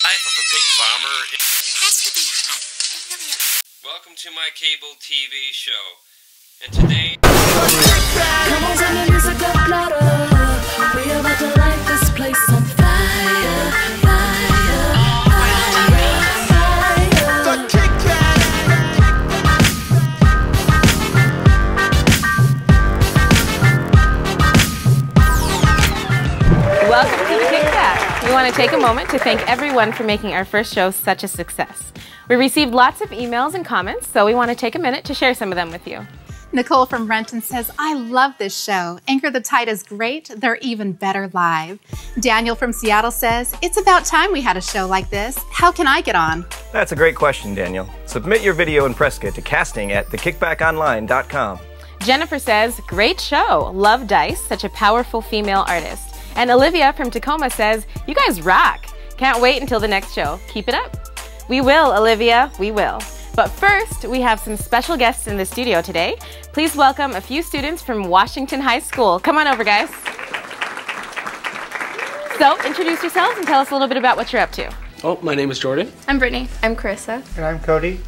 Life of a pig farmer has to be hot. Welcome to my cable TV show. And today... Come on, tell me music got louder. We about to light this place on fire, fire, fire, fire. The kickback. Welcome to Kickback. We want to take a moment to thank everyone for making our first show such a success. We received lots of emails and comments, so we want to take a minute to share some of them with you. Nicole from Renton says, I love this show. Anchor the Tide is great. They're even better live. Daniel from Seattle says, it's about time we had a show like this. How can I get on? That's a great question, Daniel. Submit your video and press kit to casting@thekickbackonline.com. Jennifer says, great show. Love Dice, such a powerful female artist. And Olivia from Tacoma says, you guys rock. Can't wait until the next show. Keep it up. We will, Olivia, we will. But first, we have some special guests in the studio today. Please welcome a few students from Washington High School. Come on over, guys. So, introduce yourselves and tell us a little bit about what you're up to. Oh, my name is Jordan. I'm Brittany. I'm Carissa. And I'm Cody.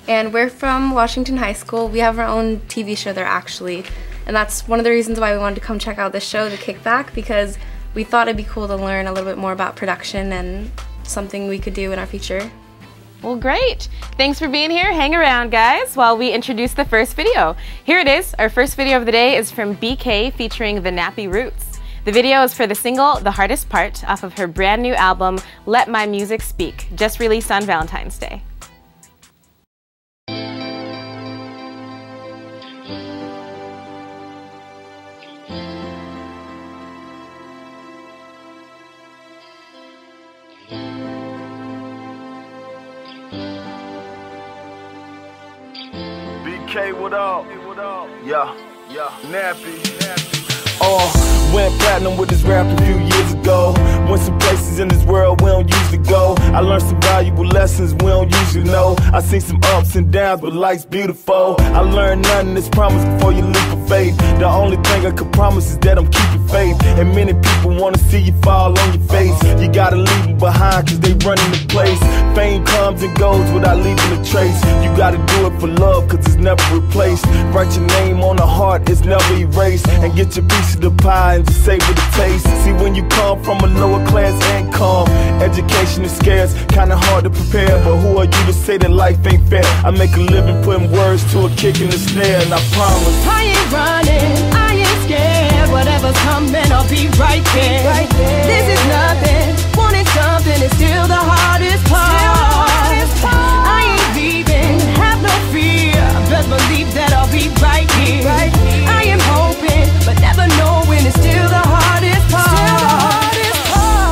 And we're from Washington High School. We have our own TV show there, actually. And that's one of the reasons why we wanted to come check out this show, The Kickback, because we thought it'd be cool to learn a little bit more about production and something we could do in our future. Well, great. Thanks for being here. Hang around, guys, while we introduce the first video. Here it is. Our first video of the day is from BK featuring the Nappy Roots. The video is for the single The Hardest Part off of her brand new album, Let My Music Speak, just released on Valentine's Day. BK, what up? Yeah, Nappy. Went platinum with this rap a few years ago. Went some places in this world we don't usually go. I learned some valuable lessons we don't usually know. I seen some ups and downs, but life's beautiful. I learned nothing is promised before you leap of faith. The only thing I could promise is that I'm keeping faith. And many people wanna see you fall on your face. You gotta leave them behind cause they running the place. Fame comes and goes without leaving a trace. You gotta do it for love cause it's never replaced. Write your name on the heart, it's never erased. And get your piece of the pie and just savor the taste. See, when you come from a lower class income, education is scarce, kinda hard to prepare. But who are you to say that life ain't fair? I make a living putting words to a kick in the snare, and I promise I ain't running, I ain't scared. Whatever's coming, I'll be right there. This is nothing, wanting something is still the hardest part. I ain't leaving, have no fear. Best believe that I'll be right here. I am hoping, but never knowing it's still the hardest part.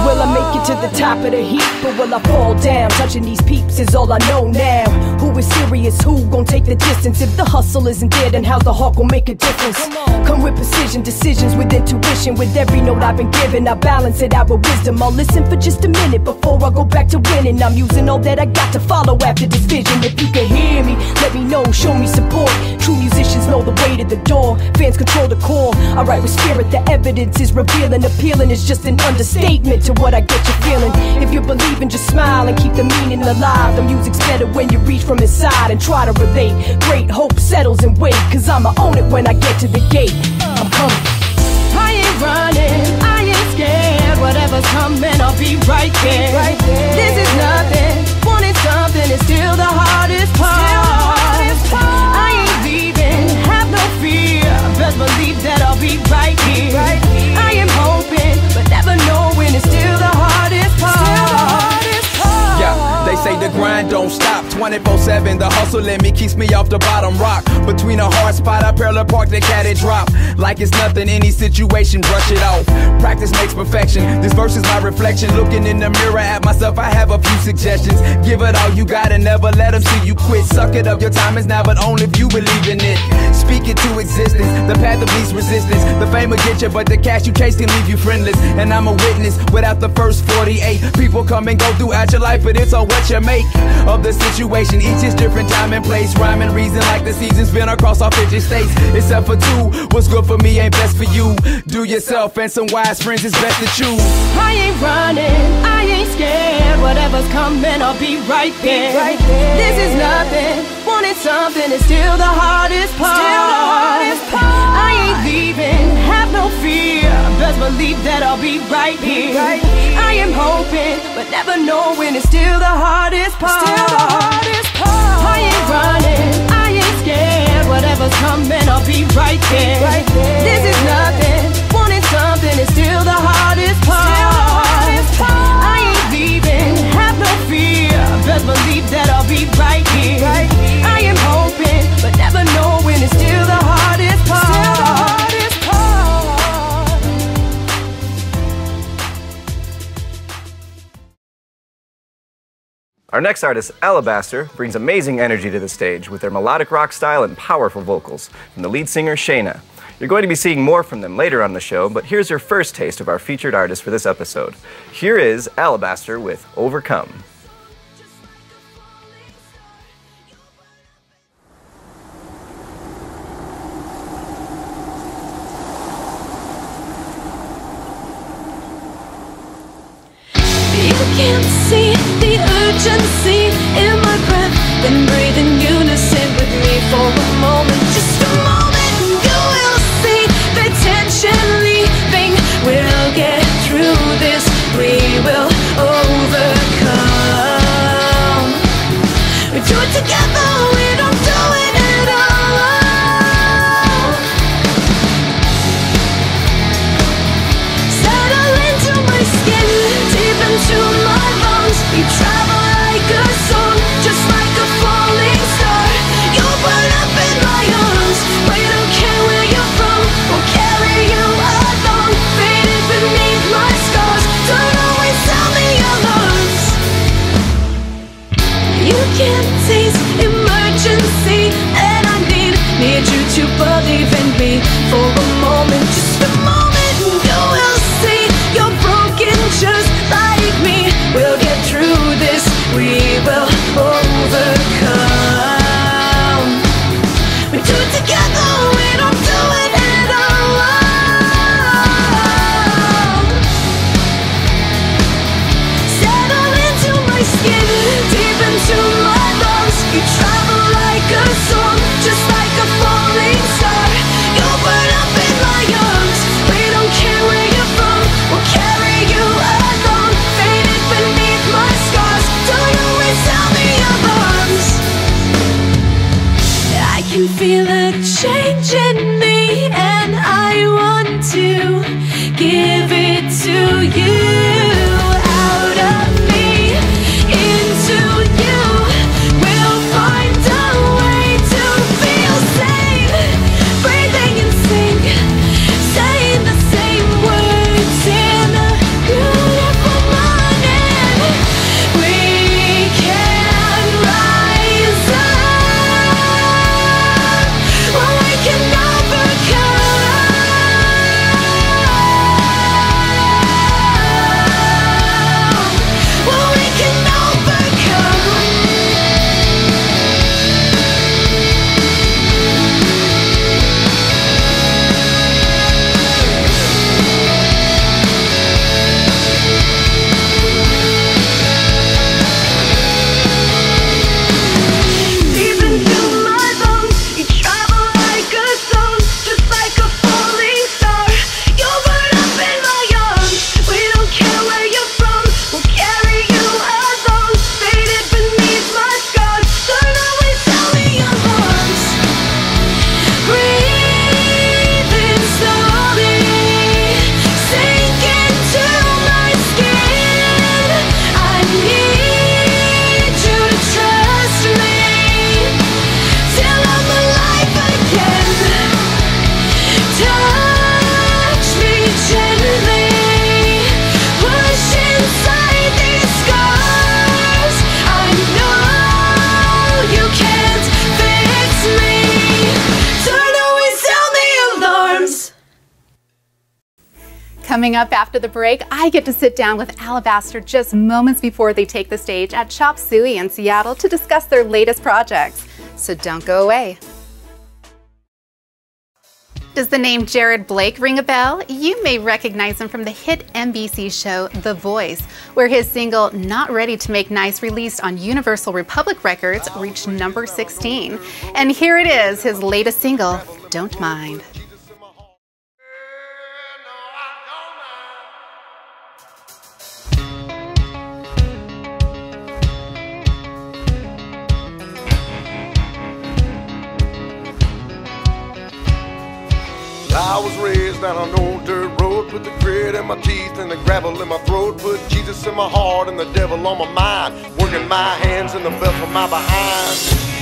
Will I make it to the top of the heap, or will I fall down? Touching these peeps is all I know now. Who is serious, who gon' take the distance? If the hustle isn't there, then how's the heart gon' make a difference? Come with precision, decisions with intuition. With every note I've been given, I balance it out with wisdom. I'll listen for just a minute before I go back to winning. I'm using all that I got to follow after this vision. If you can hear me, let me know, show me support. True musicians know the way to the door. Fans control the core. I write with spirit, the evidence is revealing. Appealing is just an understatement to what I get you feeling. If you believe in, just smile and keep the meaning alive. The music's better when you reach from inside and try to relate. Great hope settles and wait, cause I'ma own it when I get to the gate. I'm coming. I ain't running, I ain't scared. Whatever's coming, I'll be right there. This is nothing, wanting something is still the hardest part. I ain't leaving, have no fear. Best believe that I'll be right here. I am hoping, but never knowing it's still the hardest part. Yeah, they say the grind don't stop 24/7, the hustle in me keeps me off the bottom rock. Between a hard spot, I parallel park the cat and drop. Like it's nothing, any situation, brush it off. Practice makes perfection, this verse is my reflection. Looking in the mirror at myself, I have a few suggestions. Give it all you got and never let them see you quit. Suck it up, your time is now, but only if you believe in it. Speak it to existence, the path of least resistance. The fame will get you, but the cash you chase can leave you friendless. And I'm a witness, without the first 48. People come and go throughout your life, but it's all what you make of the situation. Each is different time and place, rhyme and reason like the seasons been across all 50 states. Except for two, what's good for me ain't best for you. Do yourself and some wise friends, it's best to choose. I ain't running, I ain't scared. Whatever coming, I'll be right there. This is nothing, wanting something is still the hardest part. I ain't leaving, have no fear, best believe that I'll be right here. I am hoping, but never knowing is still the hardest part. I ain't running, I ain't scared, whatever's coming, I'll be right there. This is nothing, wanting something is still the hardest part. I ain't leaving, have no fear, best believe that I'll be right here. I am hoping, but never knowing is still the hardest part. Our next artist, Alabaster, brings amazing energy to the stage with their melodic rock style and powerful vocals from the lead singer, SCHNEIDER. You're going to be seeing more from them later on the show, but here's your first taste of our featured artist for this episode. Here is Alabaster with Overcome. Can't see the urgency in my breath, then breathe in unison with me for a moment, just a moment. You will see the tension leaving. We'll get through this. We will overcome. We do it together. We don't do it at all. Settle into my skin, deep into my lungs. We travel like a song, just like a falling star. You'll burn up in my arms. We don't care where you're from, we'll carry you along. Faded beneath my scars, don't always sound the alarms. You can't taste emergency, and I need you to believe in me for a moment, just a moment. You will see you're broken just like me. We'll get through this, we will overcome. We do it together, we don't do it at all. Settle into my skin, deep into my lungs. You travel like a song, just like a falling star. You'll burn up in my arms. We don't care where you're from, we'll carry you along. Faded beneath my scars, don't always sound the alarms. I can feel a change in me, and I want to give it to you. Out of me, into you, we'll find a way to feel safe. Breathing in sync, saying the same words in a beautiful morning. We can rise up, well, we can overcome. Well, we can overcome. Deep into my lungs, you travel like a song, just like a falling star. You'll burn up in my arms. We don't care where you're from, we'll carry you along. Faded beneath my scars, don't always sound the alarms. Breathe in slowly, sink into my skin. I need you to trust me till I'm alive again. Touch me gently, push inside these scars. I know you can't fix me, don't always sound the alarms. Coming up after the break, I get to sit down with Alabaster just moments before they take the stage at Chop Suey in Seattle to discuss their latest projects. So don't go away. Does the name Jared Blake ring a bell? You may recognize him from the hit NBC show The Voice, where his single Not Ready to Make Nice, released on Universal Republic Records, reached number 16. And here it is, his latest single, Don't Mind. I was raised down an old dirt road, put the grit in my teeth and the gravel in my throat, put Jesus in my heart and the devil on my mind, working my hands in the belt of my behind.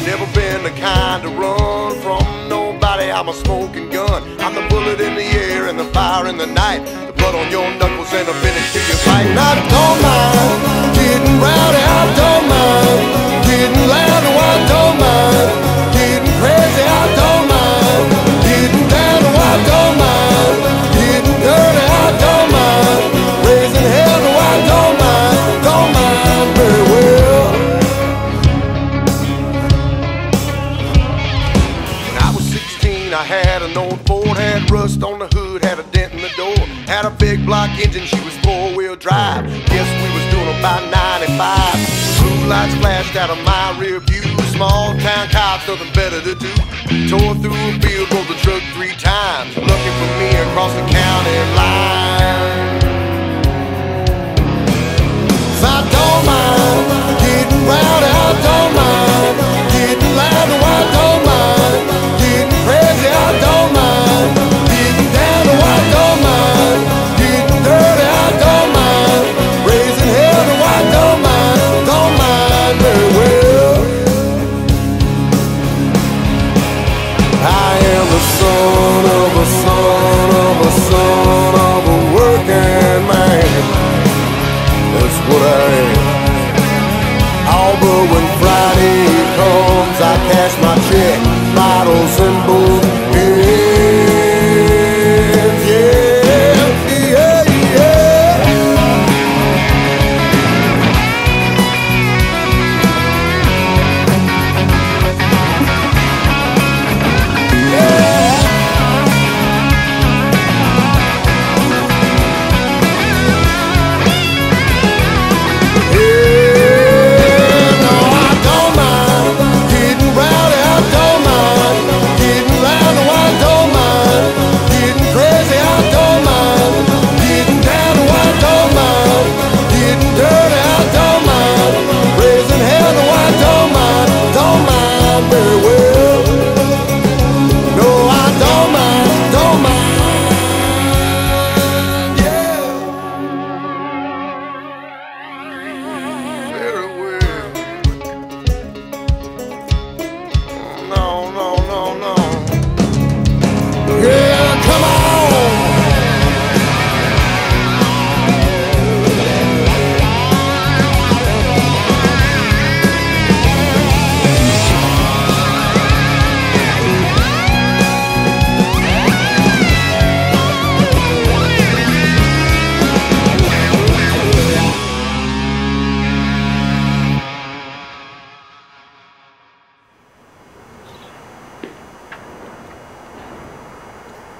Never been the kind to run from nobody, I'm a smoking gun. I'm the bullet in the air and the fire in the night, the blood on your knuckles and a finish to your fight. And I don't mind getting rowdy, I don't mind getting loud, no I don't mind getting crazy, I don't mind getting down, no I don't mind getting dirty, I don't mind raising hell, no I don't mind very well. When I was 16, I had an old Ford, had rust on the hood, had a dent in the door, had a big block engine, she was four-wheel drive. Guess we was doing about 95. Blue lights flashed out of my rear view. Small town cops, nothing better to do. Tore through a field, rolled the truck 3 times, looking for me across the county line. So I don't mind getting rowdy, I don't mind getting loud, no I don't mind getting crazy, I don't mind getting down, no I don't mind getting dirty, I don't mind raising hell, no I don't mind very well. I am the son of a son of a son of a working man. That's what I am. Although when Friday comes, I cash my check, bottles and both hands. Yeah, yeah, yeah.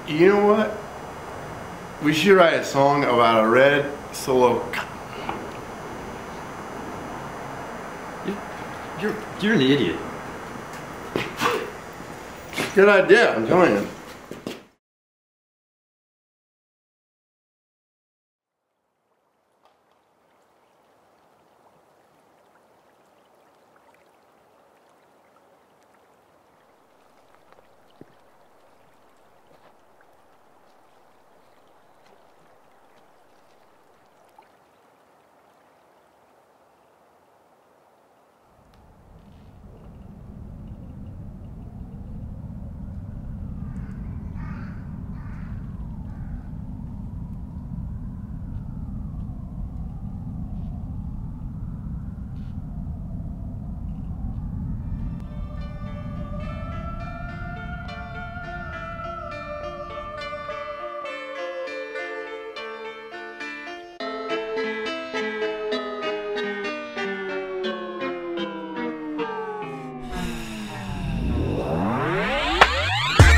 You know what? We should write a song about a red solo. You're an idiot. Good idea, I'm telling you.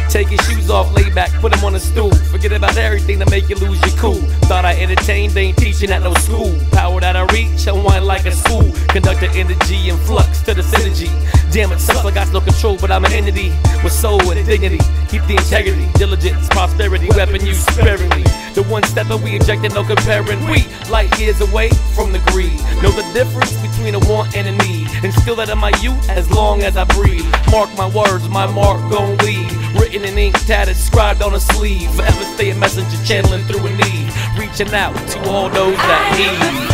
Take your shoes off, lay back, put them on a stool. Forget about everything to make you lose your cool. Thought I entertained, they ain't teaching at no school. Power that I reach, I want like a school. Conduct the energy and flux to the synergy. Damn it, sucks, I got no control, but I'm an entity with soul and dignity. Keep the integrity, diligence, prosperity, weapon used sparingly. The one step that we ejected, no comparing. We light years away from the greed. Know the difference between a want and a need. Instill that in my youth as long as I breathe. Mark my words, my mark gon' lead. Written in ink, tatted, scribed on a sleeve. Forever stay a messenger, channeling through a need. Reaching out to all those that need.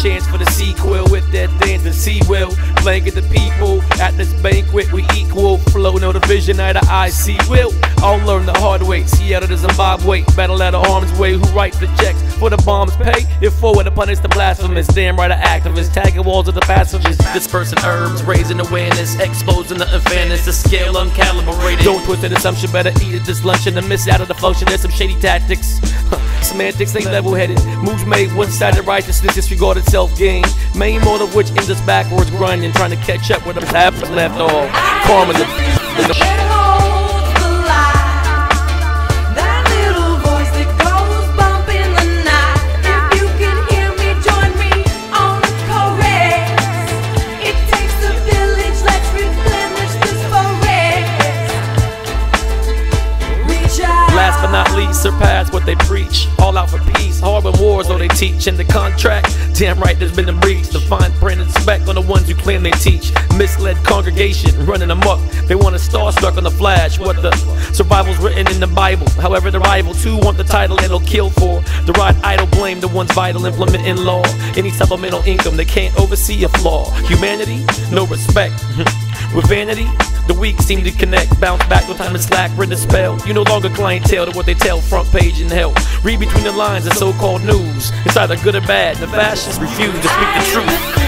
Chance for the sequel with that dance and sea will blanket the people at this banquet. We equal flow, no division, either I see will. I'll learn the hard way. Seattle to Zimbabwe, battle at arm's way. Who writes the checks for the bombs pay? If forward to punish the blasphemous, damn right, activists tagging walls of the passengers, dispersing herbs, raising awareness, exposing the unfairness. The scale uncalibrated. Don't twist an assumption, better eat it this luncheon and miss out of the function. There's some shady tactics. Semantics ain't level-headed. Moves made one-sided righteousness disregarded self-gain. Main mode of which ends us backwards grinding, trying to catch up with them half left off. Karma the not least, surpass what they preach. All out for peace, harbor wars, though they teach. In the contract, damn right, there's been a breach. The fine print and spec on the ones who claim they teach. Misled congregation, running amok. They want to starstruck on the flash. What the survival's written in the Bible. However, the rival too want the title and they'll kill for. The right idle blame the ones vital, implementing law. Any supplemental income, they can't oversee a flaw. Humanity, no respect. With vanity, the weak seem to connect. Bounce back, no time to slack, rid the spell. You no longer clientele to what they tell, front page in hell. Read between the lines of so-called news. It's either good or bad, the fascists refuse to speak the truth.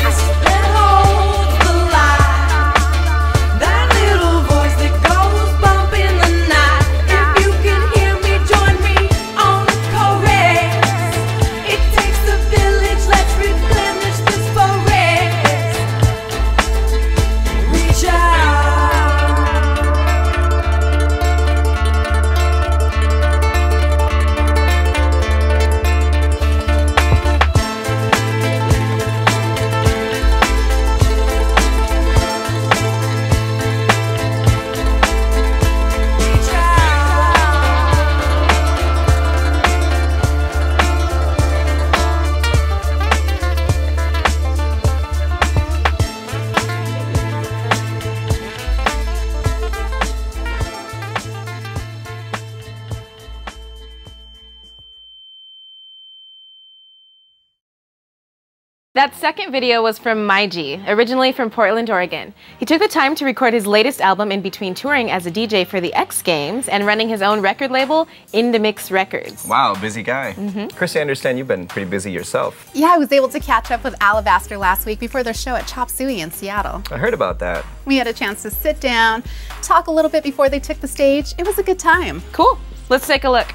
That second video was from MyG, originally from Portland, Oregon. He took the time to record his latest album in between touring as a DJ for the X Games and running his own record label, In The Mix Records. Wow, busy guy. Chris, I understand you've been pretty busy yourself. Yeah, I was able to catch up with Alabaster last week before their show at Chop Suey in Seattle. I heard about that. We had a chance to sit down, talk a little bit before they took the stage. It was a good time. Cool. Let's take a look.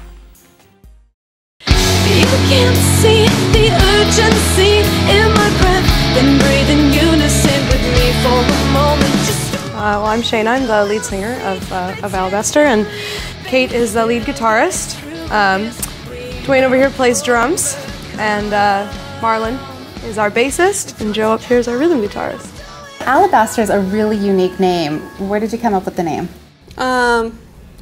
You can't see the urgency in my breath, then breathe in unison with me for a moment. Well, I'm Shayna. I'm the lead singer of Alabaster, and Kate is the lead guitarist. Dwayne over here plays drums, and Marlon is our bassist, and Joe up here is our rhythm guitarist. Alabaster is a really unique name. Where did you come up with the name?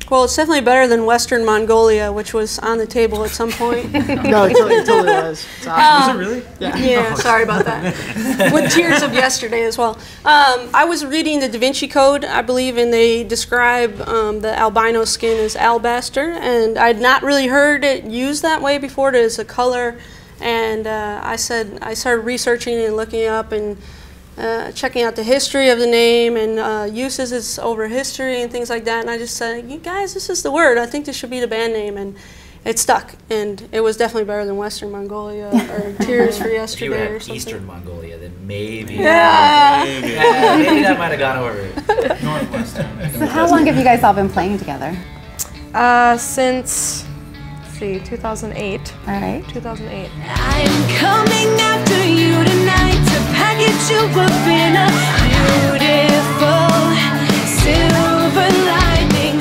Well, it's definitely better than Western Mongolia, which was on the table at some point. No, it totally was. It's awesome. Was it really? Yeah. Yeah, sorry about that. With tears of yesterday as well. I was reading the Da Vinci Code, I believe, and they describe the albino skin as alabaster, and I'd not really heard it used that way before as a color, and I started researching and looking up and checking out the history of the name and uses over history and things like that, and I just said, you guys, this is the word. I think this should be the band name, and it stuck, and it was definitely better than Western Mongolia or Tears for If you Yesterday or had something. Eastern Mongolia, then maybe. Yeah. Maybe that might have gone over. Northwestern. So how long have you guys all been playing together? Since, let's see, 2008. All right. 2008. I'm coming after you tonight to package you up in a beautiful silver lining.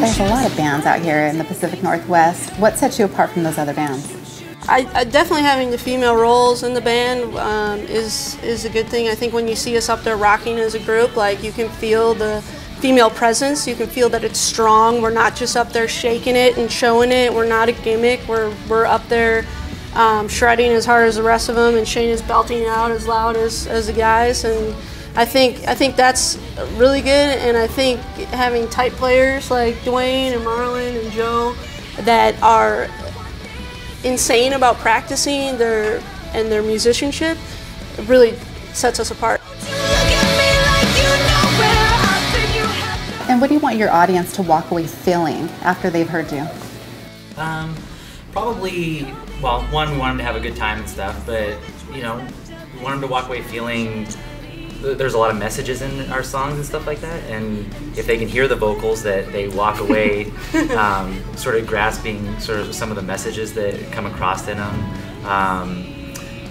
There's a lot of bands out here in the Pacific Northwest. What sets you apart from those other bands? I definitely having the female roles in the band is a good thing. I think when you see us up there rocking as a group, like you can feel the female presence. You can feel that it's strong. We're not just up there shaking it and showing it. We're not a gimmick. We're up there shredding as hard as the rest of them, and Shane is belting out as loud as the guys. And I think that's really good. And I think having tight players like Dwayne and Marlon and Joe that are insane about practicing their musicianship really sets us apart. And what do you want your audience to walk away feeling after they've heard you? Probably, well, one, we want them to have a good time and stuff, but, you know, we want them to walk away feeling there's a lot of messages in our songs and stuff like that, and if they can hear the vocals, that they walk away sort of grasping sort of some of the messages that come across in them.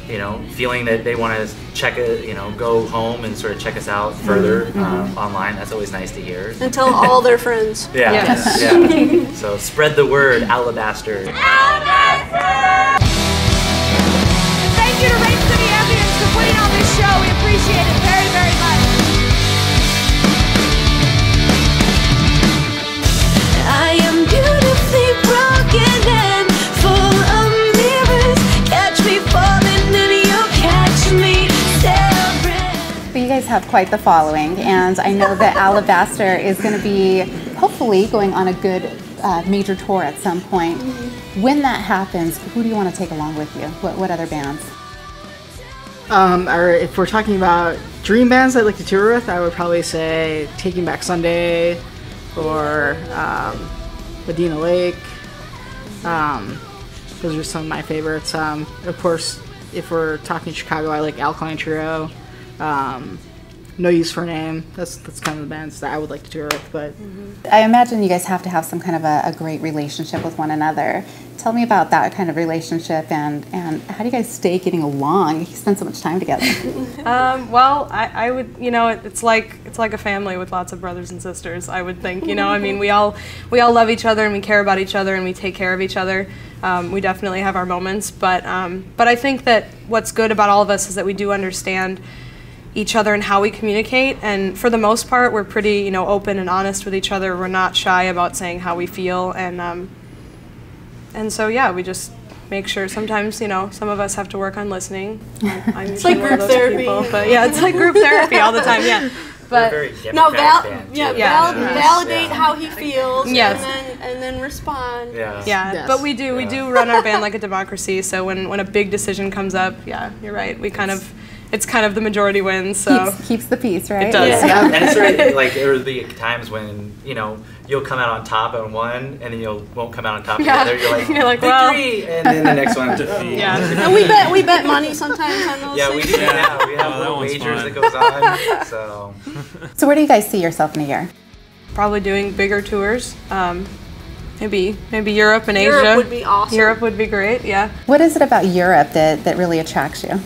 You know, feeling that they want to check it, you know, go home and sort of check us out further online. That's always nice to hear. And tell all their friends. Yeah. Yes. Yeah. So spread the word, Alabaster. Alabaster! Thank you to Rape City Ambulance for putting on this show. We appreciate it very, very much. I am beautifully broken and full of mirrors. Catch me falling and you'll catch me separate. But you guys have quite the following, and I know that Alabaster is going to be hopefully going on a good major tour at some point. When that happens, who do you want to take along with you? What other bands? Or if we're talking about dream bands I'd like to tour with, I would probably say Taking Back Sunday or Medina Lake. Those are some of my favorites. Of course, if we're talking Chicago, I like Alkaline Trio. No Use for a Name. That's kind of the bands that I would like to tour with. But I imagine you guys have to have some kind of a great relationship with one another. Tell me about that kind of relationship, and how do you guys stay getting along? You spend so much time together. Well, I would, you know, it's like a family with lots of brothers and sisters, I would think, you know. I mean, we all love each other, and we care about each other, and we take care of each other. We definitely have our moments, but I think that what's good about all of us is that we do understand each other and how we communicate, and for the most part we're pretty, you know, open and honest with each other. We're not shy about saying how we feel, and so yeah, we just make sure. Sometimes, you know, some of us have to work on listening. I'm It's like group therapy. But yeah, it's like group therapy all the time. Yeah, but no, validate how he feels. Yes. and then respond. Yeah, Yes. but we do run our band like a democracy. So when a big decision comes up, yeah, you're right. It's kind of the majority wins. So keeps the peace, right? It does. Yeah. And it's sort of like there will be times when, you know, you'll come out on top on one, and then you won't come out on top of the other. You're like well, victory, and then the next one. Yeah, and we bet money sometimes on those. Yeah, things. we do. Yeah, we have little wagers that goes on. So where do you guys see yourself in a year? Probably doing bigger tours. Maybe Europe and Asia. Europe would be awesome. Europe would be great. Yeah. What is it about Europe that really attracts you?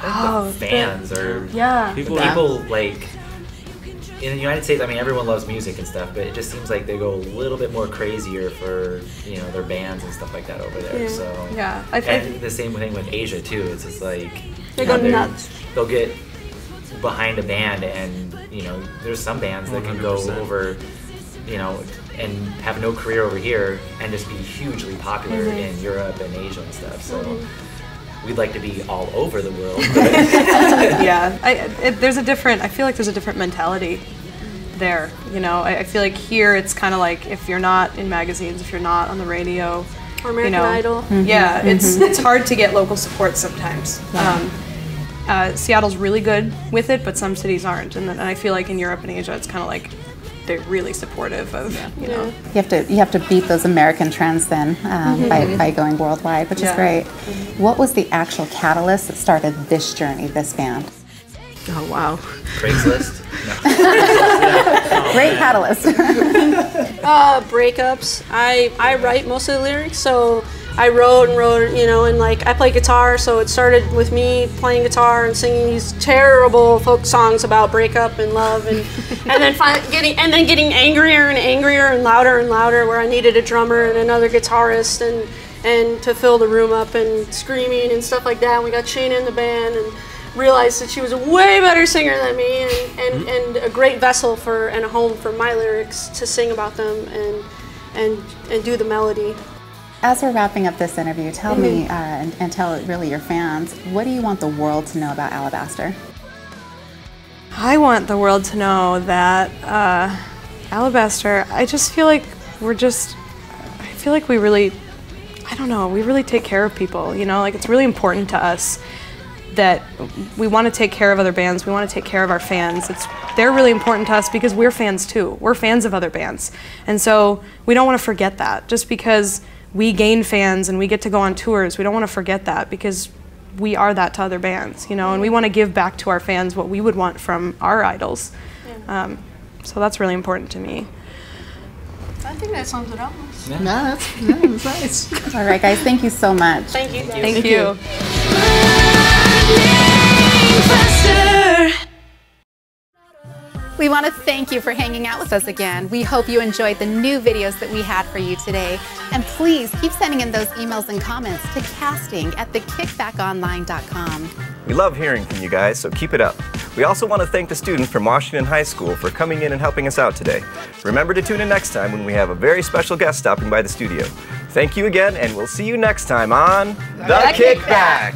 the fans or people like in the United States. I mean, everyone loves music and stuff, but it just seems like they go a little bit more crazier for, you know, their bands and stuff like that over there. Yeah. So And the same thing with Asia too. It's just like they go nuts. They'll get behind a band, and you know, there's some bands that can go over, you know, and have no career over here and just be hugely popular in Europe and Asia and stuff. So we'd like to be all over the world. Yeah, I feel like there's a different mentality there. You know, I feel like here it's kind of like if you're not in magazines, if you're not on the radio, or American Idol. Yeah, it's hard to get local support sometimes. Seattle's really good with it, but some cities aren't. And I feel like in Europe and Asia, it's kind of like they're really supportive of, you know. You have to beat those American trends then by going worldwide, which is great. What was the actual catalyst that started this journey, this band? Oh wow. Craigslist. Great catalyst. Breakups. I write most of the lyrics, so I wrote, you know, and like I play guitar, so it started with me playing guitar and singing these terrible folk songs about breakup and love, and then getting angrier and angrier and louder, where I needed a drummer and another guitarist and to fill the room up and screaming and stuff like that. And we got Shayna in the band and realized that she was a way better singer than me and a great vessel and a home for my lyrics to sing about them and do the melody. As we're wrapping up this interview, tell me and tell really your fans, what do you want the world to know about Alabaster? I want the world to know that Alabaster, I just feel like we really, I don't know, we really take care of people, you know, like it's really important to us that we want to take care of other bands, we want to take care of our fans. They're really important to us because we're fans too. We're fans of other bands. And so we don't want to forget that. Just because we gain fans and we get to go on tours, we don't want to forget that because we are that to other bands, you know, and we want to give back to our fans what we would want from our idols. So that's really important to me. I think that sums it up. Yeah. No, that's nice. All right, guys, thank you so much. Thank you. Thank you. We want to thank you for hanging out with us again. We hope you enjoyed the new videos that we had for you today. And please keep sending in those emails and comments to casting@thekickbackonline.com. We love hearing from you guys, so keep it up. We also want to thank the students from Washington High School for coming in and helping us out today. Remember to tune in next time when we have a very special guest stopping by the studio. Thank you again, and we'll see you next time on The Kickback.